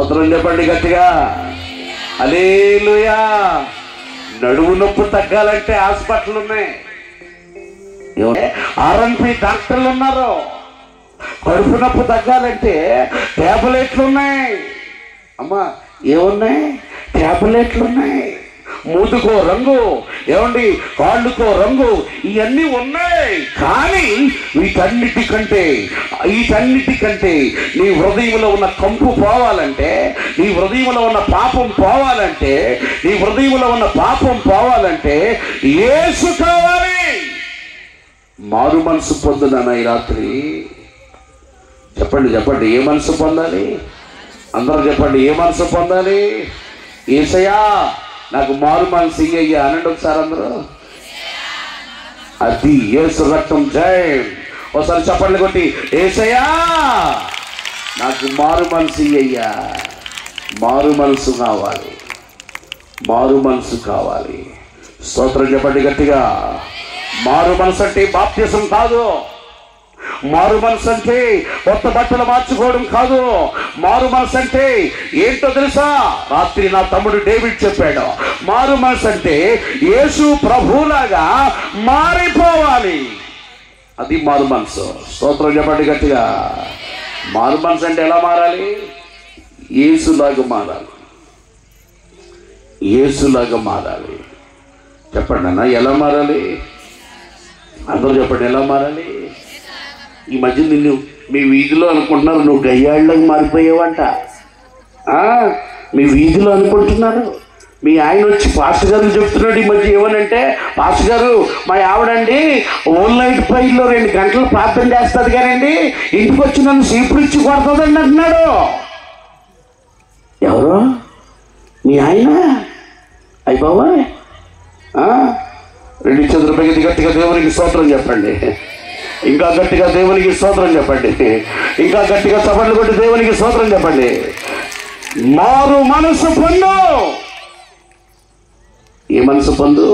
స్తోత్రం చెప్పండి గట్టిగా. హల్లెలూయా. నడుము నొప్పి తగ్గాలంటే హాస్పిటల్ ఉన్నాయి, ఆర్ఎంపీ డాక్టర్లు ఉన్నారు. కడుపు నొప్పి తగ్గాలంటే ట్యాబ్లెట్లు ఉన్నాయి. అమ్మా ఏమున్నాయి? ట్యాబ్లెట్లు ఉన్నాయి. మూతుకో రంగు, ఏమండి కాళ్ళుకో రంగు, ఇవన్నీ ఉన్నాయి. కానీ వీటన్నిటికంటే నీ హృదయంలో ఉన్న కంపు పోవాలంటే, నీ హృదయంలో ఉన్న పాపం పోవాలంటే యేసు కావాలి. మారు మనసు పొందుదానా ఈ రాత్రి? చెప్పండి ఏ మనసు పొందాలి? అందరూ చెప్పండి, ఏ మనసు పొందాలి? యేసయ్యా నాకు మారు మనసు ఇయ్యయ్యా అనండి ఒకసారి అందరూ. అది యేసు రక్తం జై. ఒకసారి చెప్పండి కొట్టి, యేసయ్యా నాకు మారు మనసు ఇయ్యయ్యా. మారు మనసు కావాలి. స్తోత్రం చెప్పండి గట్టిగా. మారు మనసు అంటే బాప్తిసం కాదు. మారు మనసు అంటే కొత్త బట్టలు మార్చుకోవడం కాదు. మారు మనసు అంటే ఏంటో తెలుసా? రాత్రి నా తమ్ముడు డేవిడ్ చెప్పాడు. మారు మనసు అంటే యేసు ప్రభువులాగా మారిపోవాలి. అది మారు మనసు. స్తోత్రం చెప్పండి గట్టిగా. మారు మనసు అంటే ఎలా మారాలి? యేసులాగా మారాలి. చెప్పండి అన్న, ఎలా మారాలి? అందరూ చెప్పండి, ఎలా మారాలి? ఈ మధ్య నిన్ను మీ వీధిలో అనుకుంటున్నారు నువ్వు గయ్యాళ్ళకి మారిపోయావంట. మీ వీధిలో అనుకుంటున్నారు. మీ ఆయన వచ్చి పాస్టర్ గారికి చెప్తున్నాడు ఈ మధ్య ఏమనంటే, పాస్టర్ గారు మా ఆవిడండి ఓన్ నైట్ పైల్లో 2 గంటలు ప్రార్థన చేస్తుంది కానండి ఇంటికి వచ్చి నన్ను సీపుడు ఇచ్చి కొడుతుందండి అంటున్నాడు. ఎవరు? మీ ఆయన? అయిపోవా 2 చేతుల పైకి గట్టిగా దేవునికి స్తోత్రం చెప్పండి. ఇంకా గట్టిగా దేవునికి స్తోత్రం చెప్పండి. ఇంకా గట్టిగా చప్పట్లు కొట్టి దేవునికి స్తోత్రం చెప్పండి. మారు మనసు పొందు. ఏ మనసు పొందు?